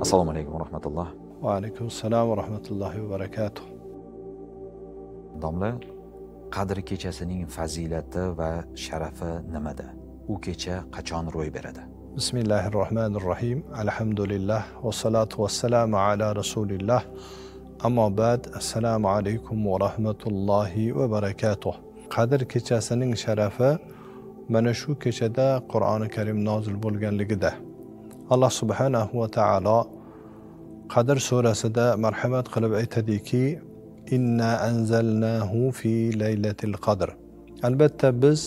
Assalomu alaykum va rahmatulloh. Va alaykum assalom va rahmatullohi va barakatuh. Domla, Qadr kechasining fazilati va sharafi nimada? U kecha qachon ro'y beradi? Bismillahirrohmanirrohim. Alhamdulillah va salatu vassalamu ala rasulillah. Ammo ba'd, assalomu alaykum va rahmatullohi va barakatuh. Qadr kechasining sharafi mana shu kechada Qur'oni Karim nozil bo'lganligida. Alloh subhanahu va taolo Qadr surasida marhamat qilib aytadiki, inna anzalnahu fi laylatil qadr. Albatta biz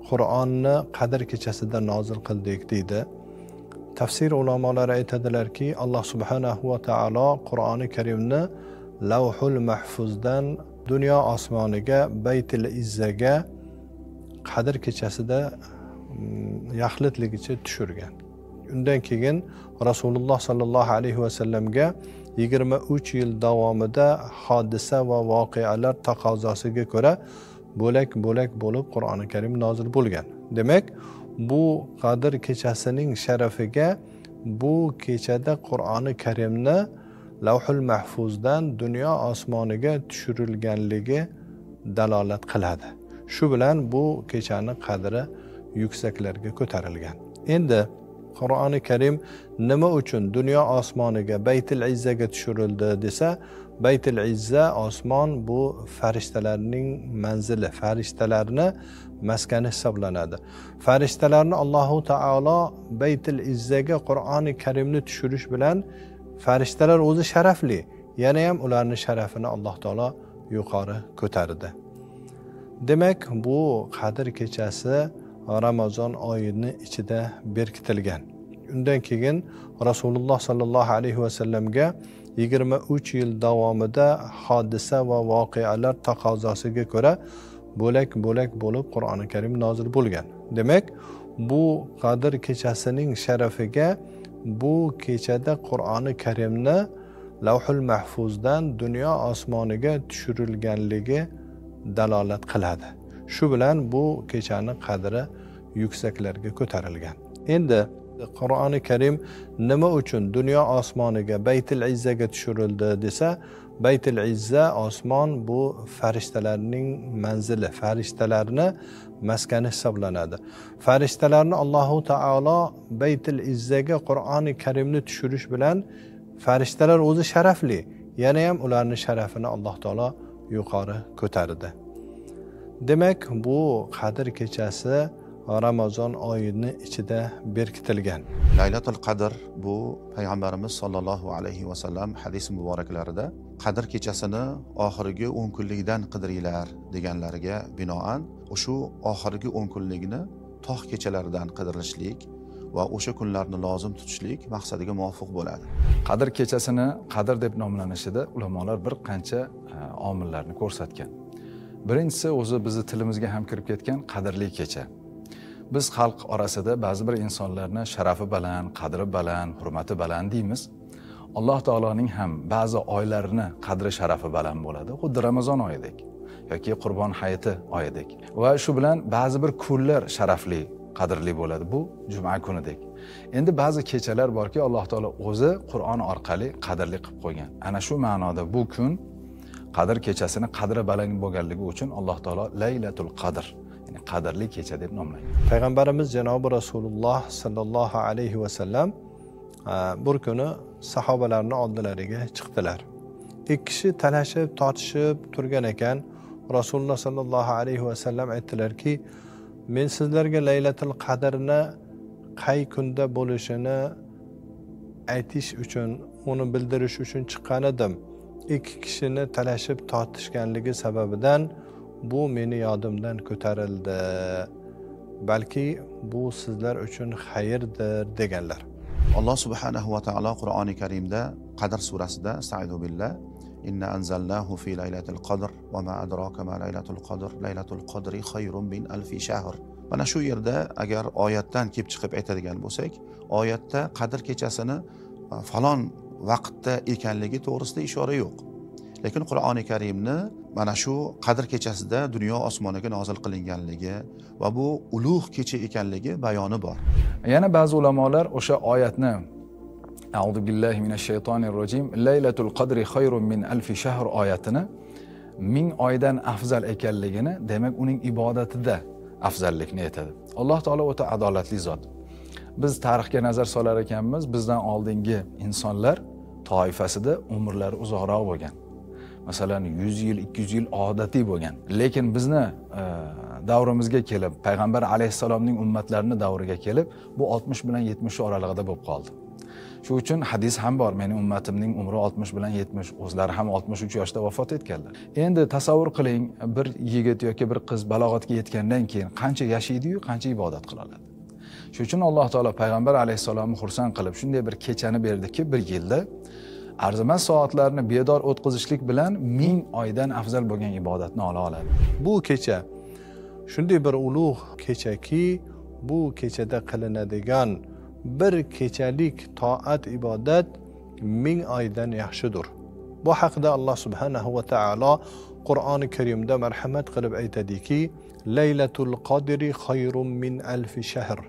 Qur'onni Qadr kechasida nozil qildik deydi. Tafsir ulamolari aytadilarki, Alloh subhanahu va taolo Qur'oni Karimni Lavhul Mahfuzdan dunyo osmoniga, Baytul Izzaga Qadr kechasida yaxlitligicha tushirgan. Undan keyin Rasululloh sallallohu alayhi va sallamga 23 yil davomida hodisa va voqealar taqozosiga ko'ra bo'lak-bo'lak bo'lib Qur'oni Karim nozil bo'lgan. Demak, bu Qadr kechasining sharafiga bu kechada Qur'oni Karimni Lavhul Mahfuzdan dunyo osmoniga tushirilganligi dalolat qiladi. Shu bilan bu kechani qadri yuksaklarga ko'tarilgan. Endi Qur'oni Karim nima uchun dunyo osmoniga, Baytul Izzaga tushirildi desa, Baytul Izza osmon bu farishtalarning manzili, farishtalarni maskani hisoblanadi. Farishtalarni Allohu taolo Baytul Izzaga Qur'oni Karimni tushirish bilan farishtalar o'zi sharafli, yana ham ularning sharafini Alloh taolo yuqori ko'tardi. Demak, bu Qadr kechasi Ramazon oyini ichida berkitilgan. Undan keyin Rasululloh sallallohu alayhi va sallamga 23 yil davomida hodisa va voqealar taqozosiga ko'ra bo'lak-bo'lak bo'lib Qur'oni Karim nozil bo'lgan. Demak, bu Qadr kechasining sharafiga bu kechada Qur'oni Karimni Lavhul Mahfuzdan dunyo osmoniga tushirilganligi dalolat qiladi. Shu bilan bu kechani qadri yuksaklarga ko'tarilgan. Endi Qur'oni Karim nima uchun dunyo osmoniga, Baytul Izzaga tushirildi desa, Baytul Izza osmon bu farishtalarning manzili, farishtalarni maskani hisoblanadi. Farishtalarni Allohu taolo Baytul Izzaga Qur'oni Karimni tushirish bilan farishtalar o'zi sharafli, yana ham ularning sharafini Alloh taolo yuqori ko'tardi. Demak, bu Qadr kechasi Ramazon oyini ichida berkitilgan. Laylatul Qadr bu payg'ambarimiz sollallohu alayhi va sallam hadis muboraklarida Qadr kechasini oxirgi 10 kunlikdan qidiringlar deganlariga binoan o'sha oxirgi 10 kunlikni tog' kechalaridan qidirishlik va o'sha kunlarni lozim tutishlik maqsadiga muvofiq bo'ladi. Qadr kechasini qadr deb nomlanishida ulamolar bir qancha omillarni ko'rsatgan. Birinchisi o'zi bizni tilimizga ham kirib ketgan qadrli kecha. Biz xalq orasida ba'zi bir insonlarni sharafi baland, qadri baland, hurmati baland deymiz. Alloh taoloning ham ba'zi oylarini qadri sharafi baland bo'ladi, xuddi Ramazon oyidek yoki Qurbon hayiti oyidek. Va shu bilan ba'zi bir kunlar sharafli, qadrli bo'ladi, bu juma kunidek. Endi ba'zi kechalar borki, Alloh taolo o'zi Qur'on orqali qadrli qilib qo'ygan. Ana shu ma'noda bu kun Qadr kechasini qadri baland bo'lganligi uchun Alloh taolo Laylatul Qadr, ya'ni qadrli kecha deb nomlagan. Payg'ambarimiz janobi Rasululloh sallallohu alayhi va sallam bir kuni sahobalarning oldilariga chiqdilar. Ikki kishi talashib, tortishib turgan ekan, Rasululloh sallallohu alayhi va sallam aytdilarki, men sizlarga Laylatul Qadrni qay kunda bo'lishini aytish uchun, uni bildirish uchun chiqqan edim. Ikki kishini talashib tortishganligi sababidan bu meni yodimdan ko'tarildi. Balki bu sizlar uchun xayrdir deganlar. Alloh subhanahu va taolo Qur'oni Karimda Qadr surasida Estaizu billah inna anzalnahu fi laylatil qadr va ma adraka ma laylatul qadr laylatul qadri khayrun min alfi shahr. Mana shu yerda agar oyatdan kelib chiqib aytadigan bo'lsak, oyatda Qadr kechasini falon vaqtda ekanligi to'g'risida ishora yo'q. Lekin Qur'oni Karimni mana shu Qadr kechasida dunyo osmoniga nozil qilinganligi va bu ulug' kecha ekanligi bayoni bor. Yana ba'zi ulamolar o'sha oyatni A'udhu billahi minash shaytonir rojim. Laylatul qadri khayrun min alfi shahr oyatini 1000 oydan afzal ekanligini, demak uning ibodatida afzallikni aytadi. Alloh taolo o'ta adolatli zot. Biz tarixga nazar solar ekanmiz, bizdan oldingi insonlar toifasida umrlari uzoqroq bo'lgan. Masalan 100 yil, 200 yil odatiy bo'lgan. Lekin bizni davrimizga kelib, payg'ambar alayhissalomning ummatlarini davriga kelib, bu 60 bilan 70 oralig'ida bo'lib qoldi. Shu uchun hadis ham bor, mening ummatimning umri 60 bilan 70, o'zlari ham 63 yoshda vafot etganlar. Endi tasavvur qiling, bir yigit yoki bir qiz balog'atga yetgandan keyin qancha yashaydi-yu, qancha ibodat qila oladi. Shu uchun Alloh taolo payg'ambar alayhissalomni xursand qilib shunday bir kechani berdiki, bir yilda arzimas soatlarni bedor o'tkazishlik bilan 1000 oydan afzal bo'lgan ibodatni ola oladi. Bu kecha shunday bir ulug' kechaki, bu kechada qilinadigan bir kechalik toat ibodat 1000 oydan yaxshidir. Bu haqida Alloh subhanahu va taolo Qur'oni Karimda marhamat qilib aytadiki, Laylatul qadri khayrun min alfi shahr.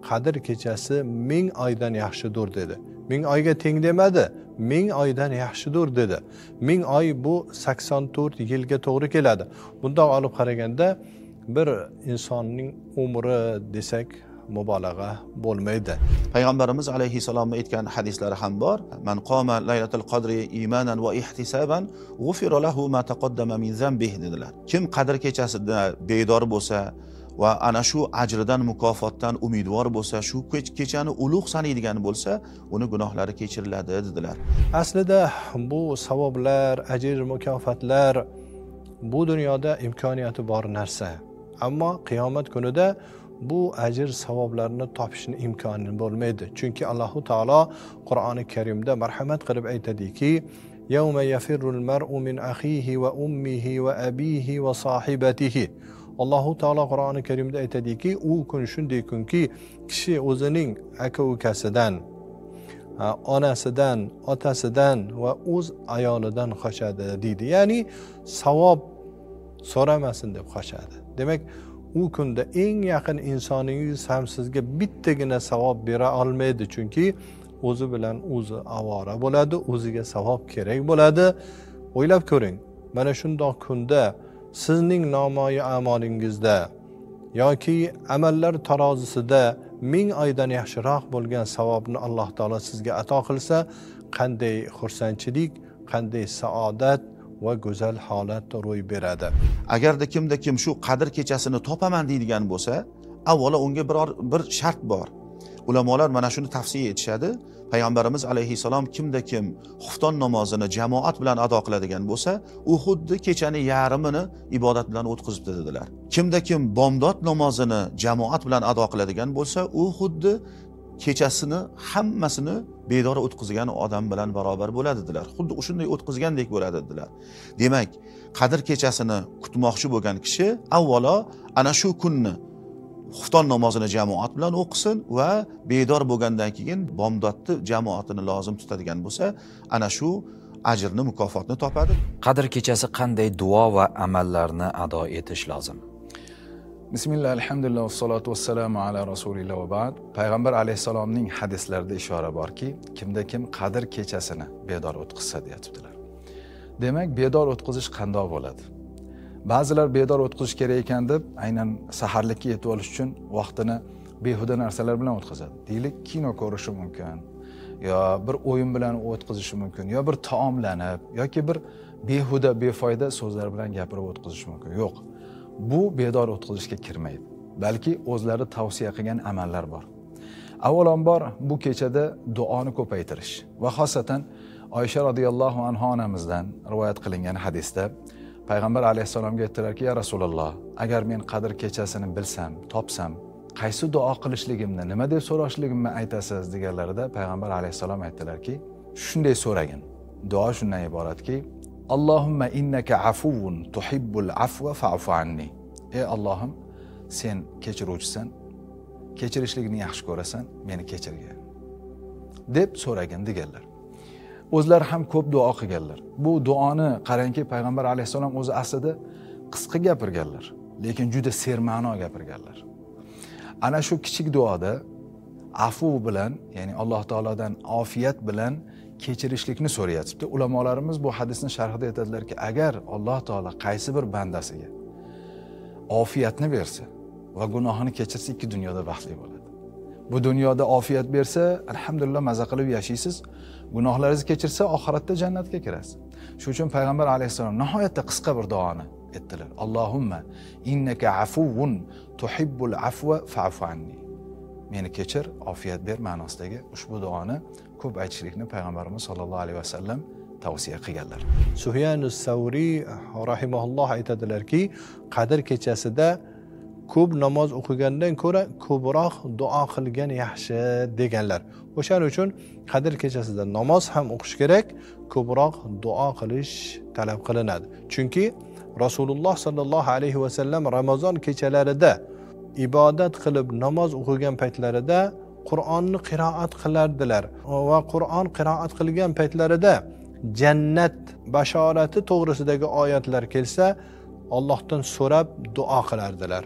Qadr kechasi 1000 oydan yaxshidir dedi. 1000 oyga teng demadi, 1000 oydan yaxshidir dedi. 1000 oy bu 84 yilga to'g'ri keladi. Bundoq olib qaraganda bir insonning umri desak mubolag'a bo'lmaydi. Payg'ambarimiz alayhissalom aytgan hadislari ham bor. Man qoma laylatul qadri imanan va ihtisaban g'ufira lahu ma taqaddama min zambihi dedilar. Kim qadr kechasida bedor bo'lsa va ana shu ajridan, mukofotdan umidvor bo'lsa, shu kechani ulug' sanaydigan bo'lsa, uni gunohlari kechiriladi dedilar. Aslida bu savoblar, ajr, mukofotlar bu dunyoda imkoniyati bor narsa. Ammo qiyomat kunida bu ajr savoblarni topishni imkoni bo'lmaydi. Chunki Alloh taolo Qur'oni Karimda marhamat qilib aytadiki, yawma yafirrul mar'u min akhihi va ummihi va abihi va sahibatihi. Alloh taolo Qur'oni Karimda aytadiki, u kun shunday kunki, kishi o'zining aka-ukasidan, onasidan, otasidan va o'z ayolidan qochadi deydi. Ya'ni savob so'ramasin deb qochadi. Demak, u kunda eng yaqin insoningiz ham sizga bittagina savob bera olmaydi, chunki o'zi bilan o'zi avora bo'ladi, o'ziga savob kerak bo'ladi. O'ylab ko'ring, mana shundoq kunda sizning namoyi amalingizda yoki amallar tarozisida 1000 oydan yaxshiroq bo'lgan savobni Alloh taolo sizga ato qilsa, qanday xursandchilik, qanday saodat va go'zal holat ro'y beradi. Agarda kimda kim shu qadr kechasini topaman deydigan bo'lsa, avvalo unga bir shart bor. Ulamolar mana shuni tavsiya etishadi. Payg'ambarimiz alayhissalom kimda kim xufton namozini jamoat bilan ado qiladigan bo'lsa, u xuddi kechani yarmini ibodat bilan o'tkazibdi dedilar. Kimda kim bomdod namozini jamoat bilan ado qiladigan bo'lsa, u xuddi kechasini hammasini bedor o'tkazgan odam bilan barobar bo'ladi dedilar. Xuddi shunday o'tkazgandek bo'ladi dedilar. Demak, qadr kechasini kutmoqchi bo'lgan kishi avvalo ana shu kunni xufton namozini jamoat bilan o'qisin va bedor bo'lgandan keyin bomdodni jamoatini lozim tutadigan bo'lsa, ana shu ajrni, mukofotni topadi. Qadr kechasi qanday duo va amallarni ado etish lozim? Bismillah, alhamdulillah, vassalatu vassalamu ala rasulillah va ba'd. Payg'ambar alayhissalomning hadislarida ishora borki, kimda kim qadr kechasini bedor o'tkazsa deyaptilar. Demak, bedor o'tkazish qanday bo'ladi? Ba'zilar bedor o'tkazish kerak ekan deb, aynan saharlikka yetib olish uchun vaqtini behuda narsalar bilan o'tkazadi. Deylik, kino ko'rishi mumkin, yo bir o'yin bilan o'tkazishi mumkin, yo bir taomlanib, yoki bir behuda, befoyda so'zlar bilan gapirib o'tkazish mumkin. Yo'q. Bu bedor o'tkazishga kirmaydi. Balki o'zlari tavsiya qilgan amallar bor. Avvalambor bu kechada duoni ko'paytirish va xosatan Oysha radhiyallohu anha onamizdan rivoyat qilingan hadisda payg'ambar alayhissalomga aytdilarki, ya Rasululloh, agar men qadr kechasini bilsam, topsam, qaysi duo qilishligimni, nima deb so'rashligimni aytasiz deganlarida payg'ambar alayhissalom aytdilarki, shunday so'ragin. Duo shundan iboratki, Allohumma innaka afuvun tuhibbul afwa fa'fu anni. Ey Allohim, sen kechiruvchisan, kechirishlikni yaxshi ko'rasan, meni kechirgin deb so'ragin deganlar. O'zlari ham ko'p duo qilganlar. Bu duoni qarangki, payg'ambar alayhissalom o'zi aslida qisqa gapirganlar, lekin juda serma'no gapirganlar. Ana shu kichik duoda afu bilan, ya'ni Alloh taolodan ofiyat bilan kechirishlikni so'rayapti. Ulamolarimiz bu hadisning sharhida aytadilarki, agar Alloh taolo qaysi bir bandasiga ofiyatni bersa va gunohini kechirsa, ikki dunyoda baxtli bo'ladi. Bu dunyoda ofiyat bersa, alhamdulillah maza qilib yashaysiz. Gunohlaringizni kechirsa, oxiratda jannatga kirasiz. Shuning uchun payg'ambar alayhissalom nihoyatda qisqa bir duoni aytdilar. Allohumma innaka afuvun tuhibbul afwa fa'fu anni. Meni kechir, ofiyat ber ma'nosidagi ushbu duoni ko'p aytishlikni payg'ambarimiz sollallohu alayhi vasallam tavsiya qilganlar. Sufyanus Savri rahimahulloh aytadilarki, Qadr kechasida ko'p namoz o'qigandan ko'ra ko'proq duo qilgan yaxshi deganlar. O'shaning uchun Qadr kechasida namoz ham o'qish kerak, ko'proq duo qilish talab qilinadi. Chunki Rasululloh sallallohu alayhi vasallam Ramazon kechalarida ibodat qilib namoz o'qigan paytlarida Qur'onni qiroat qilardilar va Qur'on qiroat qilgan paytlarida jannat bashorati to'g'risidagi oyatlar kelsa, Allohdan so'rab duo qilardilar.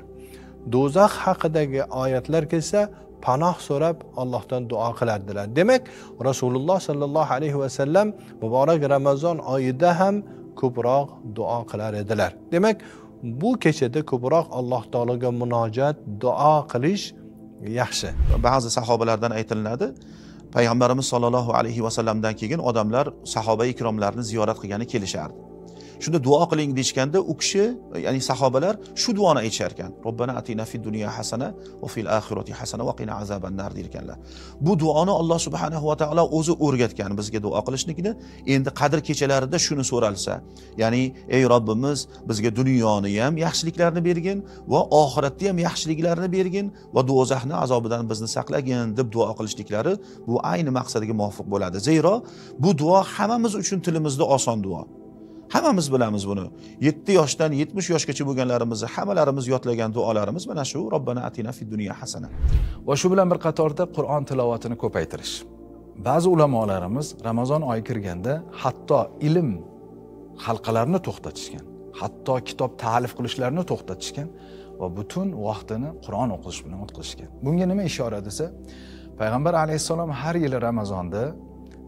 Do'zax haqidagi oyatlar kelsa, panoh so'rab Allohdan duo qilardilar. Demak, Rasululloh sallallohu alayhi vasallam muborak Ramazon oyida ham ko'proq duo qilar edilar. Demak, bu kechada ko'proq Alloh taologa munojat, duo qilish yaxshi. Ba'zi sahobalardan aytilinadi, payg'ambarimiz sollallohu alayhi vasallamdan keyin odamlar sahoba ikromlarni ziyorat qilgani kelishardi. Shunda duo qiling deyishganda u kishi, ya'ni sahobalar shu duoni aytishar ekan. Robbana atina fid dunya hasana va fil oxirati hasana va qina azaban nar deyirkanlar. Bu duoni Alloh subhanahu va taolo o'zi o'rgatgan bizga duo qilishlikni. Endi Qadr kechalarida shuni so'ralsa, ya'ni ey Robbimiz, bizga dunyoni ham yaxshiliklarni bergin va oxiratda ham yaxshiliklarni bergin va do'zaxni azobidan bizni saqlagin deb duo qilishliklari bu ayni maqsadiga muvofiq bo'ladi. Zero bu duo hammamiz uchun tilimizda oson duo. Hammamiz bilamiz buni. 7 yoshdan 70 yoshgacha bo'lganlarimizni hammalarimiz yodlagan duolarimiz mana shu Robbana atina fid dunya hasana. Va shu bilan bir qatorda Qur'on tilovatini ko'paytirish. Ba'zi ulamolarimiz Ramazon oyi kirganda hatto ilm halqalarini to'xtatishgan, hatto kitob ta'lif qilishlarini to'xtatishgan va butun vaqtini Qur'on o'qish bilan o'tkazishgan. Bunga nima ishora desa, payg'ambar alayhissalom har yili Ramazonda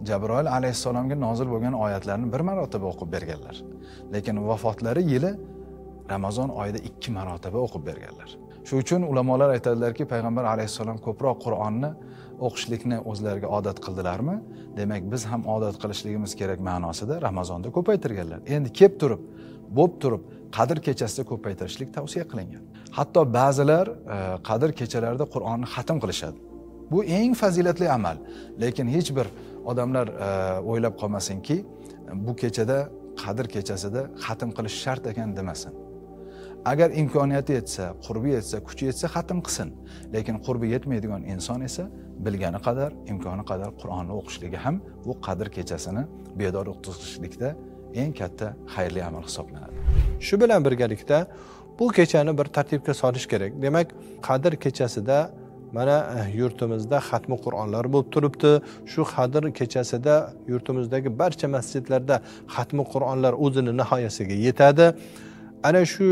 Jabroil alayhissalomga nozil bo'lgan oyatlarni bir marotaba o'qib berganlar. Lekin vafotlari yili Ramazon oyida 2 marotaba o'qib berganlar. Shu uchun ulamolar aytadilarki, payg'ambar alayhissalom ko'proq Qur'onni o'qishlikni o'zlariga odat qildilarmi? Demak, biz ham odat qilishligimiz kerak ma'nosida Ramazonda ko'paytirganlar. Endi kelib turib, bo'p turib, Qadr kechasida ko'paytirishlik tavsiya qilingan. Hatto ba'zilar Qadr kechalarida Qur'onni xatm qilishadi. Bu eng fazilatli amal. Lekin hech bir odamlar o'ylab qolmasinki, bu kechada, Qadr kechasida xatm qilish shart ekan demasin. Agar imkoniyati yetsa, qurbi yetsa, kuchi yetsa xatm qilsin. Lekin qurbi yetmaydigan inson esa bilgani qadar, imkoni qadar Qur'onni o'qishligi ham bu Qadr kechasini bedor o'tkazishlikda eng katta xayrli amal hisoblanadi. Shu bilan birgalikda bu kechani bir tartibga solish kerak. Demak, Qadr kechasida mana yurtimizda xatmi Qur'onlar bo'lib turibdi. Shu Qadr kechasida yurtimizdagi barcha masjidlarda xatmi Qur'onlar o'zini nihoyasiga yetadi. Ana shu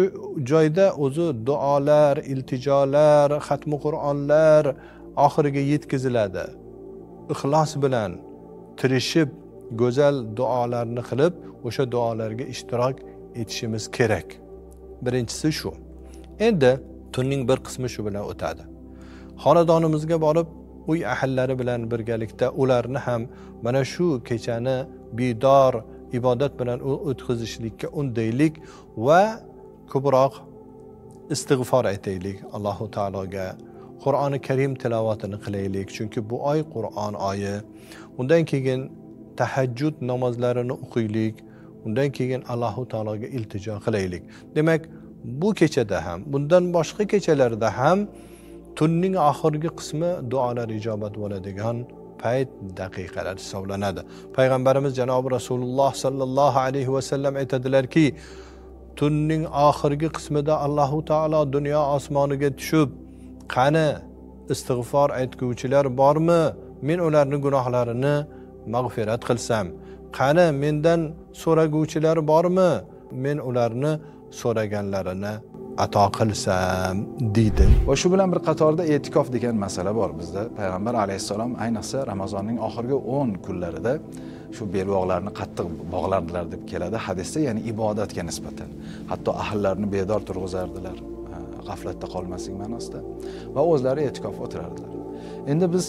joyda o'zi duolar, iltijolar, xatmi Qur'onlar oxiriga yetkaziladi. Ixlos bilan tirishib, go'zal duolarni qilib, o'sha duolarga ishtirok etishimiz kerak. Birinchisi shu. Endi tunning bir qismi shu bilan o'tadi. Xonadonimizga borib, uy ahllari bilan birgalikda ularni ham mana shu kechani bidor ibodat bilan o'tkazishlikka undaylik va ko'proq istig'for aytaylik Allohu taologa. Qur'oni Karim tilovatini qilaylik, chunki bu oy Qur'on oyi. Undan keyin tahajjud namozlarini o'qiylik, undan keyin Allohu taologa iltijo qilaylik. Demak, bu kechada ham, bundan boshqa kechalarda ham tunning oxirgi qismi duolar ijobat bo'ladigan payt, daqiqalar hisoblanadi. Payg'ambarimiz janob Rasululloh sallallohu alayhi vasallam aytadilarki, tunning oxirgi qismida Allohu taolo dunyo osmoniga tushib, qani istig'for aytguvchilar bormi? Men ularning gunohlarini mag'firat qilsam. Qani mendan so'raguvchilar bormi? Men ularni so'raganlarini ato qilsam deydi. Va shu bilan bir qatorda e'tikof degan masala bor bizda. Payg'ambar alayhissalom ayniqsa Ramazonning oxirgi 10 kunlarida shu belbog'larni qattiq bog'lardilar deb keladi hadisda, ya'ni ibodatga nisbatan. Hatto ahllarni bedor turg'izardilar, g'aflatda qolmaslik ma'nosida va o'zlari e'tikof o'tirardilar. Endi biz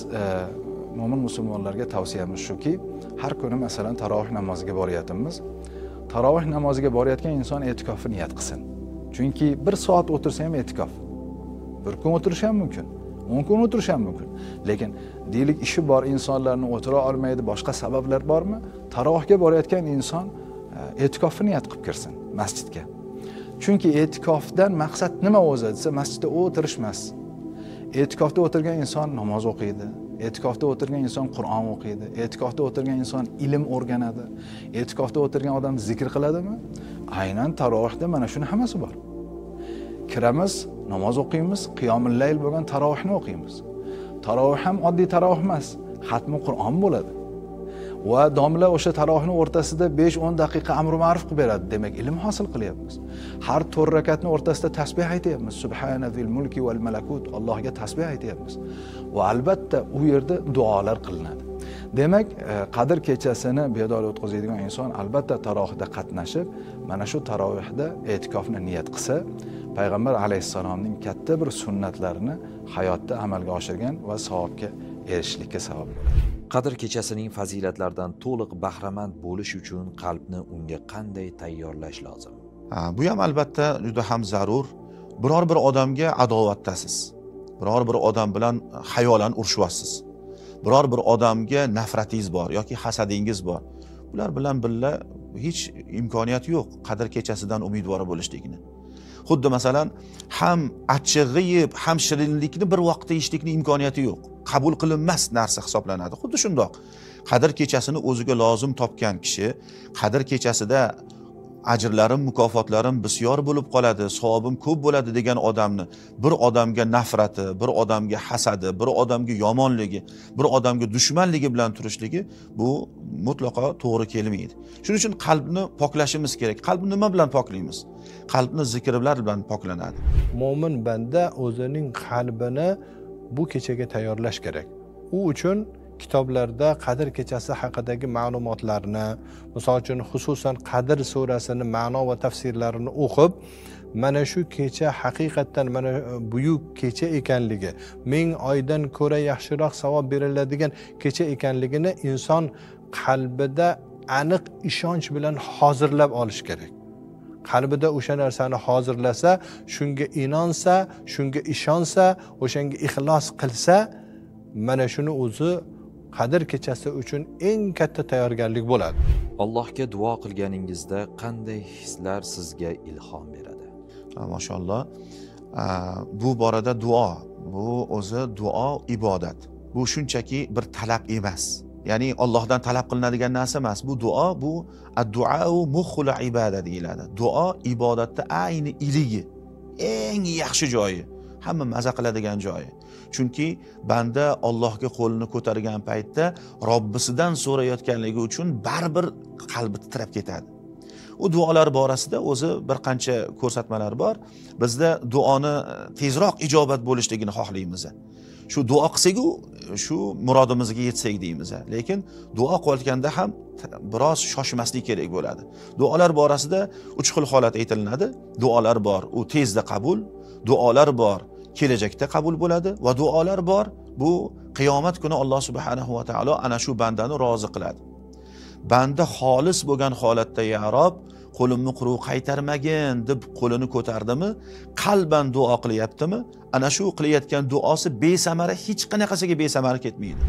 mo'min musulmonlarga tavsiyamiz shuki, har kuni masalan tarovih namoziga boryapmiz. Tarovih namoziga borayotgan inson e'tikofni niyat qilsin. Chunki 1 soat o'tirsa ham e'tikof. 1 kun o'tirish ham mumkin, 10 kun o'tirish ham mumkin. Lekin deylik ishi bor, insonlarni o'tira olmaydi, boshqa sabablar bormi? Tarovihga borayotgan inson e'tikofni niyat qilib kirsin masjidga. Chunki e'tikofdan maqsad nima o'zi desa, masjidda o'tirish emas. E'tikofda o'tirgan inson namoz o'qiydi. E'tikofda o'tirgan inson Qur'on o'qiydi. E'tikofda o'tirgan inson ilm o'rganadi. E'tikofda o'tirgan odam zikr qiladimi? Aynan tarovihda mana shuni hammasi bor. Kiramiz, namoz o'qiymiz, qiyomul layl bo'lgan tarovihni o'qiymiz. Tarovih ham oddiy tarovih emas, xatmi Qur'on bo'ladi. Va domla o'sha tarovihning o'rtasida 5-10 daqiqa amr ma'ruf qilib beradi. Demak, ilm hosil qilyapmiz. Har 4 rakatning o'rtasida tasbih aytyapmiz. Subhanazil mulki val malakut. Allohga tasbih aytyapmiz. Va albatta u yerda duolar qilinadi. Demak, Qadr kechasini beodor o'tkazadigan inson albatta tarovihda qatnashib, mana shu tarovihda e'tikofni niyat qilsa, Payg'ambar alayhissalomning katta bir sunnatlarini hayotda amalga oshirgan va savobga erishishlikka sabab bo'ladi. Qadr kechasining fazilatlaridan to'liq bahramand bo'lish uchun qalbni unga qanday tayyorlash lozim? Bu ham albatta juda ham zarur. Biror bir odamga adovatdasiz. Biror bir odam bilan hayolan urushyapsiz. Biror bir odamga nafratingiz bor yoki hasadingiz bor. Bular bilan billa hech imkoniyat yo'q qadr kechasidan umidvor bo'lishlikni. Xuddi masalan, ham achchig'i yeb, ham shirinlikni bir vaqtda yeyishlikni imkoniyati yo'q. Qabul qilinmas narsa hisoblanadi. Xuddi shundoq. Qadr kechasini o'ziga lozim topgan kishi qadr kechasida ajrlarim, mukofotlarim bisyor bo'lib qoladi, savobim ko'p bo'ladi degan odamni bir odamga nafrati, bir odamga hasadi, bir odamga yomonligi, bir odamga dushmanligi bilan turishligi bu mutlaqo to'g'ri kelmaydi. Shuning uchun qalbni poklashimiz kerak. Qalbni nima bilan poklaymiz? Qalbni zikrlar bilan poklanadi. Mo'min banda o'zining qalbini bu kechaga tayyorlash kerak. U uchun kitoblarda Qadr kechasi haqidagi ma'lumotlarni, misol uchun xususan Qadr surasini ma'no va tafsirlarini o'qib, mana shu kecha haqiqatan mana buyuk kecha ekanligi, 1000 oydan ko'ra yaxshiroq savob beriladigan kecha ekanligini inson qalbida aniq ishonch bilan hozirlab olish kerak. Qalbida o'sha narsani hozirlasa, shunga inonsa, shunga ishonsa, o'shanga ixlos qilsa, mana shuni o'zi Qadr kechasi uchun eng katta tayyorgarlik bo'ladi. Allohga duo qilganingizda qanday hislar sizga ilhom beradi? Mashalloh. Bu borada duo, bu o'zi duo ibodat. Bu shunchaki bir talab emas. Ya'ni Allohdan talab qilinadigan narsa emas. Bu duo, bu ad-duo mukhul ibodat deyiladi. Duo ibodatda ayni iligi, eng yaxshi joyi, hamma maza qiladigan joyi. Chunki banda Allohga qo'lini ko'targan paytda Robbisidan so'rayotganligi uchun baribir qalbi titrab ketadi. U duolar borasida o'zi bir qancha ko'rsatmalar bor. Bizda duoni tezroq ijobat bo'lishligini xohlaymiz. Shu duo qilsak-ku, shu murodimizga yetsak deymiz. Lekin duo qilayotganda ham biroz shoshmaslik kerak bo'ladi. Duolar borasida 3 xil holat aytilinadi. Duolar bor, u tezda qabul, duolar bor, kelajakda qabul bo'ladi va duolar bor, bu qiyomat kuni Alloh subhanahu va taolo ana shu bandani rozi qiladi. Banda xolis bo'lgan holatda ya Rob, qo'limni quruq qaytarmagin deb qo'lini ko'tardimi, qalban duo qilyaptimi, ana shu qilayotgan duosi besamara, hech qanaqasiga besamara ketmaydi.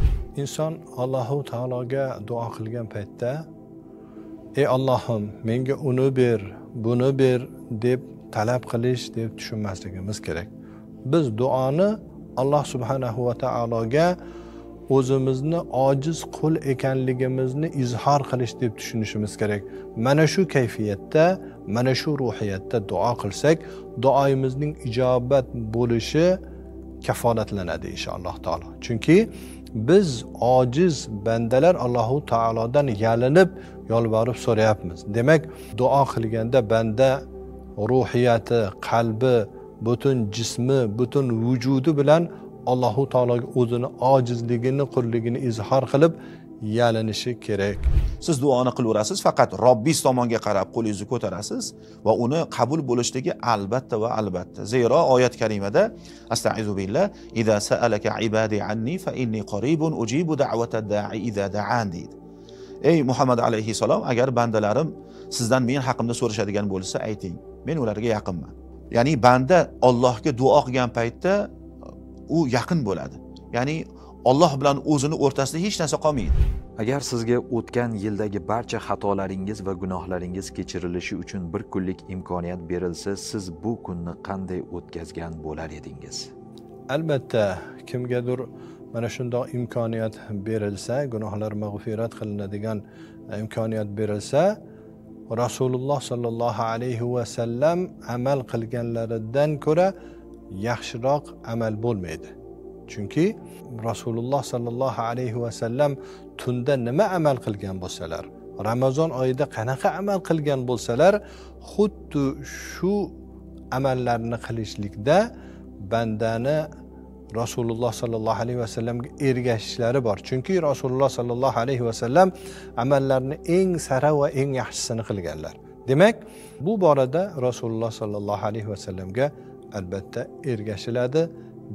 Inson Allohu taologa duo qilgan paytda ey Allohim, menga uni ber, buni ber deb talab qilish deb tushunmasligimiz kerak. Biz duoni Alloh subhanahu va taologa o'zimizni ojiz qul ekanligimizni izhor qilish deb tushunishimiz kerak. Mana shu kayfiyatda, mana shu ruhiyatda duo qilsak, duoyimizning ijobat bo'lishi kafolatlanadi inshaalloh taolo. Chunki biz ojiz bandalar Allohu taolodan yalinib, yolvorib so'rayapmiz. Demak, duo qilganda banda ruhiyati, qalbi, butun jismi, butun vujudi bilan Alloh taologa o'zini ojizligini, qulligini izhor qilib yalinishi kerak. Siz duoni qilaverasiz, faqat Robbingiz tomonga qarab qo'lingizni ko'tarasiz va uni qabul bo'lishligi albatta va albatta. Zero oyat karimada astaizu billah idza sa'alaka ibadi anni fa inni qaribun ujibu da'vatad da'i idza da'an deydi. Ey Muhammad alayhissalom, agar bandalarim sizdan men haqimda so'rashadigan bo'lsa ayting, men ularga yaqinman. Ya'ni banda Allohga duo qilgan paytda u yaqin bo'ladi. Ya'ni Alloh bilan o'zini o'rtasida hech narsa qolmaydi. Agar sizga o'tgan yildagi barcha xatolaringiz va gunohlaringiz kechirilishi uchun bir kunlik imkoniyat berilsa, siz bu kunni qanday o'tkazgan bo'lar edingiz? Albatta, kimgadir mana shunday imkoniyat berilsa, gunohlar mag'firat qilinadigan imkoniyat berilsa, Rasululloh sallallohu alayhi va sallam amal qilganlaridan ko'ra yaxshiroq amal bo'lmaydi. Chunki Rasululloh sallallohu alayhi va sallam tunda nima amal qilgan bo'lsalar, Ramazon oyida qanaqa amal qilgan bo'lsalar, xuddi shu amallarni qilishlikda bandani Rasululloh sallallohu alayhi va sallamga ergashishlari bor. Chunki Rasululloh sallallohu alayhi va sallam amallarni eng sara va eng yaxshisini qilganlar. Demak, bu borada Rasululloh sallallohu alayhi va sallamga albatta ergashiladi,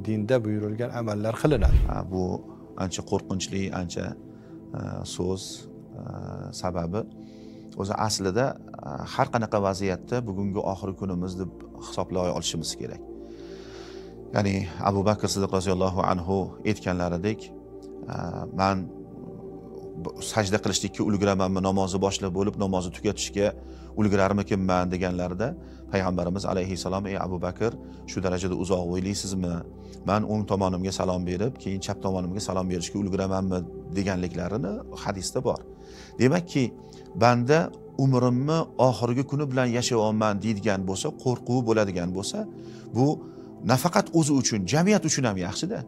dinda buyurilgan amallar qilinadi. Bu ancha qo'rqinchli, ancha so'z sababi o'zi aslida har qanaqa vaziyatda bugungi oxirgi kunimiz deb hisoblay olishimiz kerak. Ya'ni Abu Bakr Siddiq roziyallohu anhu aytganlaridek, men sajda qilishlikka ulguramanmi, namozni boshlab bo'lib namozni tugatishga ulgurarmikinman deganlarida payg'ambarimiz alayhissalom ey Abu Bakr, shu darajada uzoq o'ylaysizmi? Men o'ng tomonimga salom berib, keyin chap tomonimga salom berishga ulguramanmi deganliklarini hadisda bor. Demakki, banda umrimni oxirgi kuni bilan yashayapman deydigan bo'lsa, qo'rquv bo'ladigan bo'lsa, bu nafaqat o'zi uchun, jamiyat uchun ham yaxshi-da.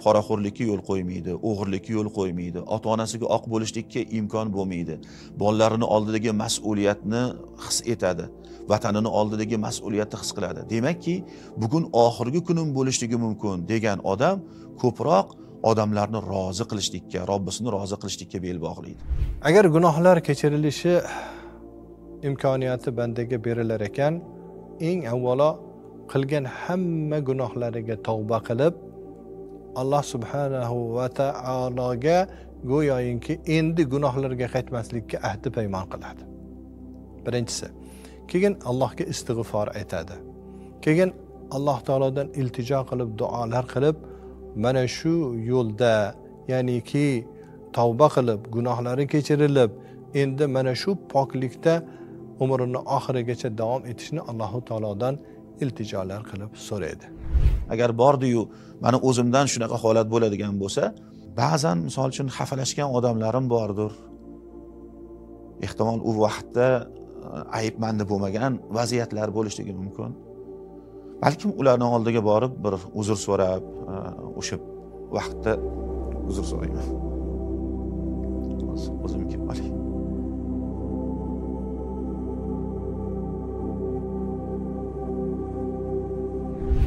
Poraxo'rlikka yo'l qo'ymaydi, o'g'irlikka yo'l qo'ymaydi, ota-onasiga oq bo'lishlikka imkon bo'lmaydi. Bolalarini oldidagi mas'uliyatni his etadi, vatanini oldidagi mas'uliyatni his qiladi. Demakki, bugun oxirgi kunim bo'lishligi mumkin degan odam ko'proq odamlarni rozi qilishlikka, Robbisini rozi qilishlikka bel bog'laydi. Agar gunohlar kechirilishi imkoniyati bandaga berilar ekan, eng avvalo qilgan hamma gunohlariga tavba qilib, Alloh subhanahu va taologa go'yoki endi gunohlarga qaytmaslikka ahd paymon qiladi. Birinchisi. Keyin Allohga istig'for aytadi. Keyin Alloh taolodan iltijo qilib, duolar qilib, mana shu yo'lda, ya'niki tavba qilib, gunohlari kechirilib, endi mana shu poklikda umrini oxirigacha davom etishni Alloh taolodan iltijolar qilib so'raydi. Agar bordi-yu, mana o'zimdan shunaqa holat bo'ladigan bo'lsa, ba'zan misol uchun xafalashgan odamlarim bordir. Ehtimol u vaqtda ayibmanda bo'lmagan vaziyatlar bo'lishligi mumkin. Balkim ularning oldiga borib bir uzr so'rab, o'sha vaqtda uzr so'rayman. O'zim kelib qolay.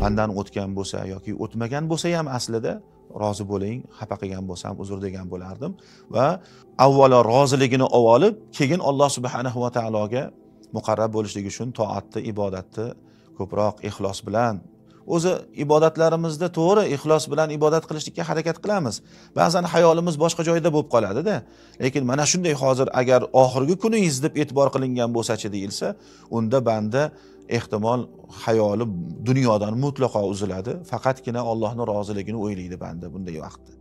Mandan o'tgan bo'lsa yoki o'tmagan bo'lsa ham aslida rozi bo'ling, xafa qilgan bo'lsam uzr degan bo'lardim va avvalo roziligini olib, keyin Alloh subhanahu va taologa muqarrab bo'lishlik uchun toatni, ibodatni ko'proq ixlos bilan, o'zi ibodatlarimizda to'g'ri ixlos bilan ibodat qilishlikka harakat qilamiz. Ba'zan hayolimiz boshqa joyda bo'lib qoladi-da. Lekin mana shunday hozir agar oxirgi kuningiz deb e'tibor qilingan bo'lsa-chi deyilsa, unda banda ehtimol hayoli dunyodan mutlaqo uziladi. Faqatgina Allohning roziligini o'ylaydi banda bunday vaqtda.